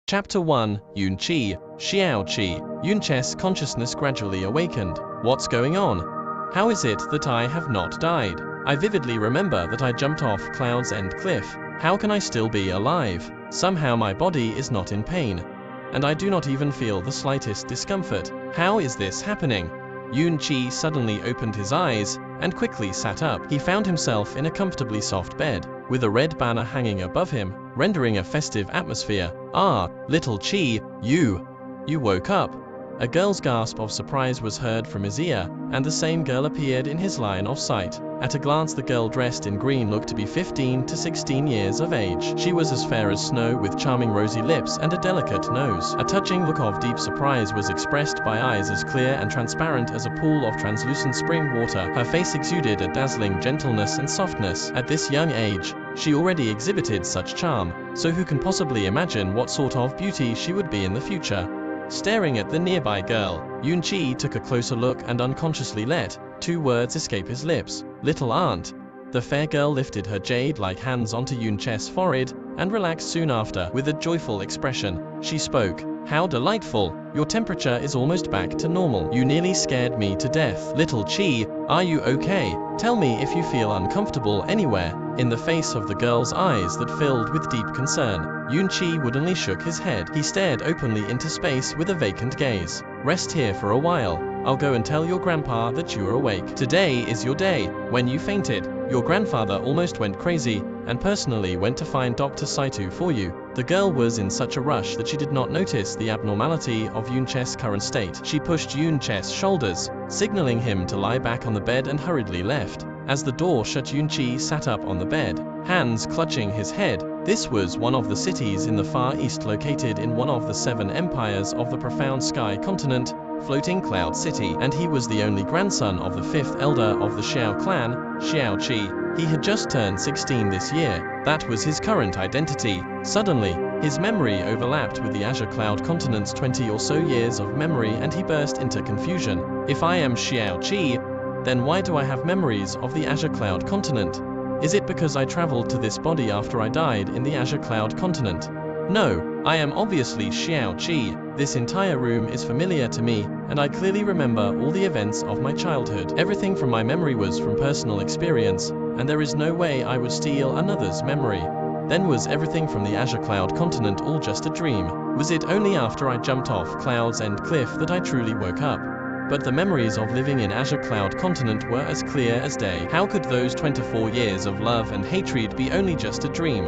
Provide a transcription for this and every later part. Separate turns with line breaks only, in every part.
Chapter 1, Yun Qi, Xiao Qi. Yunche's consciousness gradually awakened. What's going on? How is it that I have not died? I vividly remember that I jumped off Cloud's End cliff. How can I still be alive? Somehow my body is not in pain, and I do not even feel the slightest discomfort. How is this happening? Yun Qi suddenly opened his eyes and quickly sat up. He found himself in a comfortably soft bed, with a red banner hanging above him, rendering a festive atmosphere. Ah, little Qi, you woke up. A girl's gasp of surprise was heard from his ear, and the same girl appeared in his line of sight. At a glance, the girl dressed in green looked to be 15 to 16 years of age. She was as fair as snow, with charming rosy lips and a delicate nose. A touching look of deep surprise was expressed by eyes as clear and transparent as a pool of translucent spring water. Her face exuded a dazzling gentleness and softness. At this young age, she already exhibited such charm, so who can possibly imagine what sort of beauty she would be in the future? Staring at the nearby girl, Yun Qi took a closer look and unconsciously let two words escape his lips: little aunt. The fair girl lifted her jade-like hands onto Yunche's forehead and relaxed soon after. With a joyful expression, she spoke. How delightful! Your temperature is almost back to normal. You nearly scared me to death. Little Qi, are you okay? Tell me if you feel uncomfortable anywhere. In the face of the girl's eyes that filled with deep concern, Yun Qi woodenly shook his head. He stared openly into space with a vacant gaze. Rest here for a while. I'll go and tell your grandpa that you are awake. Today is your day. When you fainted, your grandfather almost went crazy, and personally went to find Dr. Saito for you. The girl was in such a rush that she did not notice the abnormality of Yunche's current state. She pushed Yunche's shoulders, signaling him to lie back on the bed, and hurriedly left. As the door shut, Yun Qi sat up on the bed, hands clutching his head. This was one of the cities in the Far East, located in one of the 7 empires of the profound sky continent, Floating Cloud City, and he was the only grandson of the 5th elder of the Xiao clan, Xiao Qi. He had just turned 16 this year. That was his current identity. Suddenly, his memory overlapped with the Azure Cloud continent's 20 or so years of memory, and he burst into confusion. If I am Xiao Qi, then why do I have memories of the Azure Cloud continent? Is it because I traveled to this body after I died in the Azure Cloud continent? No, I am obviously Xiao Qi. This entire room is familiar to me, and I clearly remember all the events of my childhood. Everything from my memory was from personal experience, and there is no way I would steal another's memory. Then was everything from the Azure Cloud continent all just a dream? Was it only after I jumped off Cloud's End cliff that I truly woke up? But the memories of living in Azure Cloud continent were as clear as day. How could those 24 years of love and hatred be only just a dream?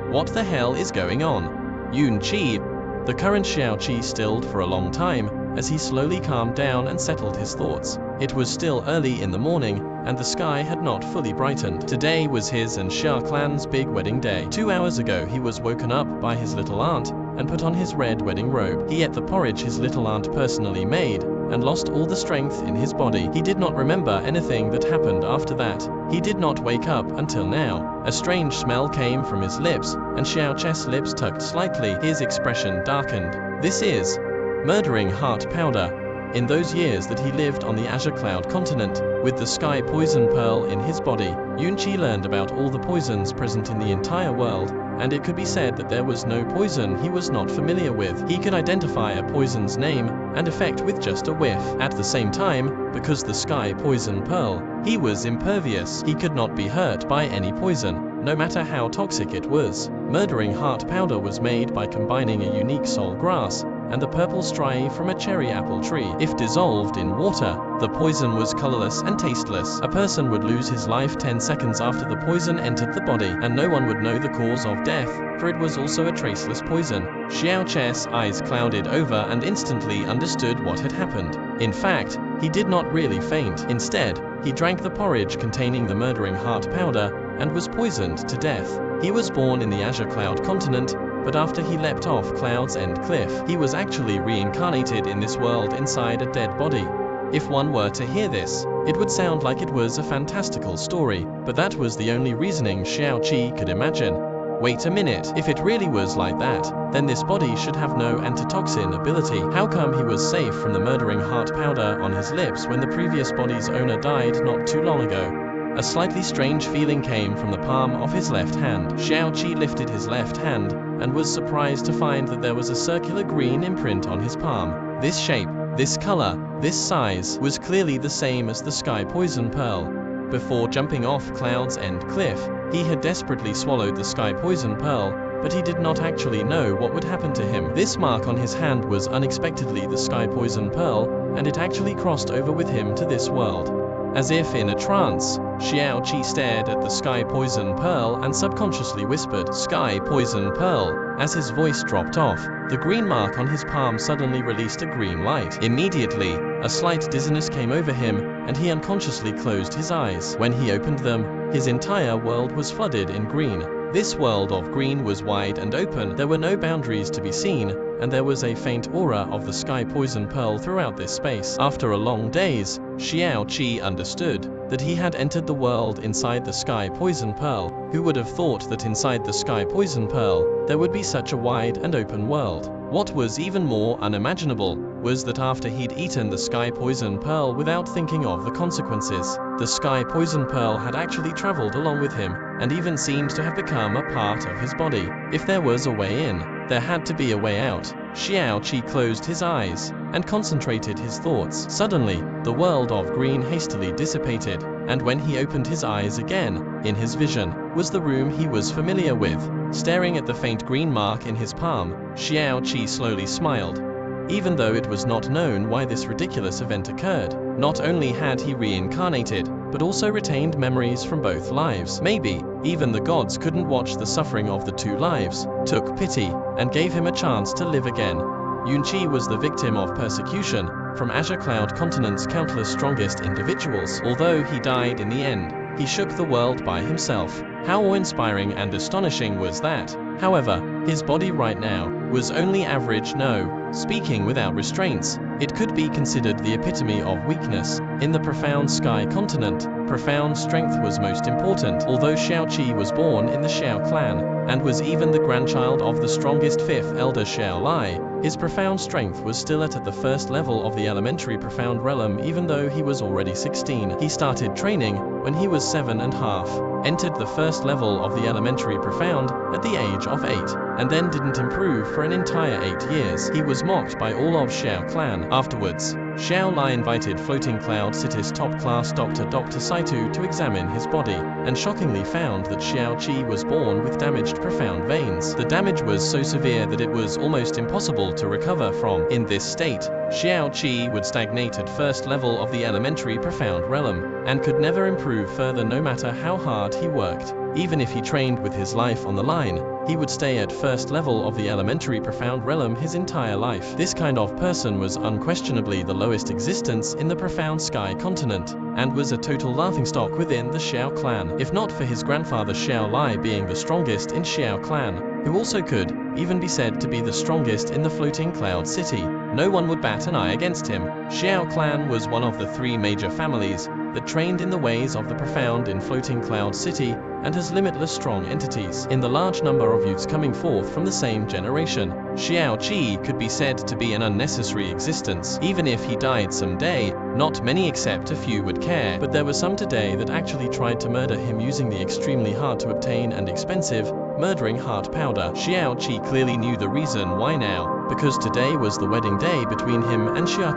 What the hell is going on? Yun Qi, the current Xiao Qi, stilled for a long time as he slowly calmed down and settled his thoughts. It was still early in the morning, and the sky had not fully brightened. Today was his and Xiao clan's big wedding day. 2 hours ago he was woken up by his little aunt and put on his red wedding robe. He ate the porridge his little aunt personally made, and lost all the strength in his body. He did not remember anything that happened after that. He did not wake up until now. A strange smell came from his lips, and Xiao Che's lips tucked slightly. His expression darkened. This is murdering heart powder. In those years that he lived on the Azure Cloud continent, with the sky poison pearl in his body, Yun Qi learned about all the poisons present in the entire world, and it could be said that there was no poison he was not familiar with. He could identify a poison's name and effect with just a whiff. At the same time, because the sky poison pearl, he was impervious. He could not be hurt by any poison, no matter how toxic it was. Murdering heart powder was made by combining a unique soul grass and the purple striae from a cherry apple tree. If dissolved in water, the poison was colorless and tasteless. A person would lose his life 10 seconds after the poison entered the body, and no one would know the cause of death, for it was also a traceless poison. Xiao Che's eyes clouded over and instantly understood what had happened. In fact, he did not really faint. Instead, he drank the porridge containing the murdering heart powder and was poisoned to death. He was born in the Azure Cloud continent, but after he leapt off Cloud's End cliff, he was actually reincarnated in this world inside a dead body. If one were to hear this, it would sound like it was a fantastical story, but that was the only reasoning Xiao Qi could imagine. Wait a minute, if it really was like that, then this body should have no antitoxin ability. How come he was safe from the murdering heart powder on his lips when the previous body's owner died not too long ago? A slightly strange feeling came from the palm of his left hand. Xiao Qi lifted his left hand and was surprised to find that there was a circular green imprint on his palm. This shape, this color, this size was clearly the same as the sky poison pearl. Before jumping off Cloud's End cliff, he had desperately swallowed the sky poison pearl, but he did not actually know what would happen to him. This mark on his hand was unexpectedly the sky poison pearl, and it actually crossed over with him to this world. As if in a trance, Xiao stared at the sky poison pearl and subconsciously whispered, "Sky poison pearl." As his voice dropped off, the green mark on his palm suddenly released a green light. Immediately, a slight dizziness came over him, and he unconsciously closed his eyes. When he opened them, his entire world was flooded in green. This world of green was wide and open, there were no boundaries to be seen, and there was a faint aura of the sky poison pearl throughout this space. After a long daze, Xiao understood that he had entered the world inside the sky poison pearl. Who would have thought that inside the sky poison pearl, there would be such a wide and open world? What was even more unimaginable was that after he'd eaten the sky poison pearl without thinking of the consequences, the sky poison pearl had actually traveled along with him, and even seemed to have become a part of his body. If there was a way in, there had to be a way out. Xiao closed his eyes and concentrated his thoughts. Suddenly, the world of green hastily dissipated, and when he opened his eyes again, in his vision, was the room he was familiar with. Staring at the faint green mark in his palm, Xiao slowly smiled. Even though it was not known why this ridiculous event occurred, not only had he reincarnated, but also retained memories from both lives. Maybe, even the gods couldn't watch the suffering of the two lives, took pity, and gave him a chance to live again. Yunqi was the victim of persecution from Azure Cloud Continent's countless strongest individuals. Although he died in the end, he shook the world by himself. How awe-inspiring and astonishing was that? However, his body right now was only average. No, speaking without restraints, it could be considered the epitome of weakness. In the profound sky continent, profound strength was most important. Although Xiao was born in the Xiao clan, and was even the grandchild of the strongest fifth elder Xiao, his profound strength was still at the first level of the elementary profound realm. Even though he was already 16, he started training when he was 7.5, entered the first level of the elementary profound at the age of 8, and then didn't improve for an entire 8 years. He was mocked by all of Xiao clan. Afterwards, Xiao invited Floating Cloud City's top-class doctor Dr. Saitu to examine his body, and shockingly found that Xiao was born with damaged profound veins. The damage was so severe that it was almost impossible to recover from. In this state, Xiao would stagnate at first level of the elementary profound realm, and could never improve further no matter how hard he worked. Even if he trained with his life on the line, he would stay at first level of the elementary profound realm his entire life. This kind of person was unquestionably the lowest existence in the profound sky continent, and was a total laughingstock within the Xiao clan. If not for his grandfather Xiao being the strongest in Xiao clan, who also could even be said to be the strongest in the Floating Cloud City, no one would bat an eye against him. Xiao clan was one of the 3 major families that trained in the ways of the profound in Floating Cloud City, and has limitless strong entities. In the large number of youths coming forth from the same generation, Xiao could be said to be an unnecessary existence. Even if he died someday, not many except a few would care, but there were some today that actually tried to murder him using the extremely hard to obtain and expensive murdering heart powder. Xiao clearly knew the reason why now, because today was the wedding day between him and Xia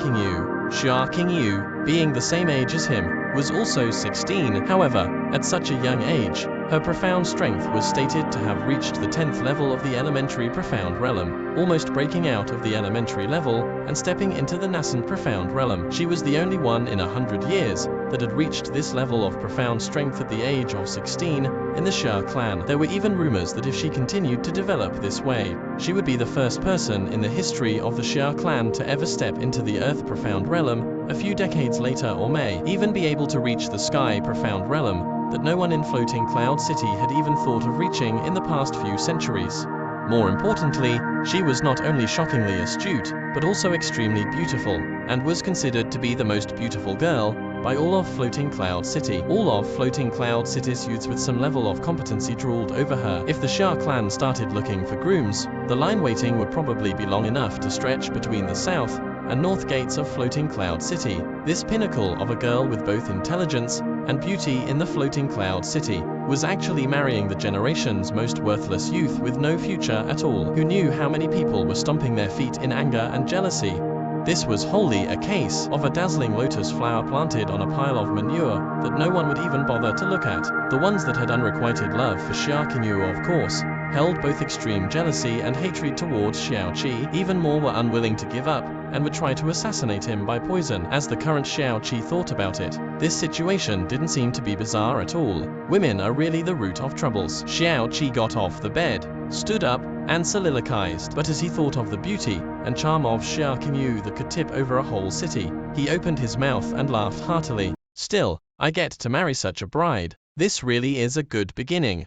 Qingyu, being the same age as him, was also 16. However, at such a young age, her profound strength was stated to have reached the 10th level of the elementary profound realm, almost breaking out of the elementary level and stepping into the nascent profound realm. She was the only one in 100 years that had reached this level of profound strength at the age of 16 in the Xiao clan. There were even rumors that if she continued to develop this way, she would be the first person in the history of the Xiao clan to ever step into the earth profound realm a few decades later, or may even be able to reach the sky profound realm that no one in Floating Cloud City had even thought of reaching in the past few centuries. More importantly, she was not only shockingly astute, but also extremely beautiful, and was considered to be the most beautiful girl by all of Floating Cloud City. All of Floating Cloud City's youths with some level of competency drooled over her. If the Xiao clan started looking for grooms, the line waiting would probably be long enough to stretch between the south and north gates of floating cloud city. This pinnacle of a girl with both intelligence and beauty in the floating cloud city was actually marrying the generation's most worthless youth with no future at all, who knew how many people were stomping their feet in anger and jealousy. This was wholly a case of a dazzling lotus flower planted on a pile of manure that no one would even bother to look at. The ones that had unrequited love for Xiao, of course, held both extreme jealousy and hatred towards Xiao. Even more were unwilling to give up and would try to assassinate him by poison. As the current Xiao thought about it, this situation didn't seem to be bizarre at all. Women are really the root of troubles. Xiao got off the bed, stood up, and soliloquized. But as he thought of the beauty and charm of Xiao that could tip over a whole city, he opened his mouth and laughed heartily. Still, I get to marry such a bride. This really is a good beginning.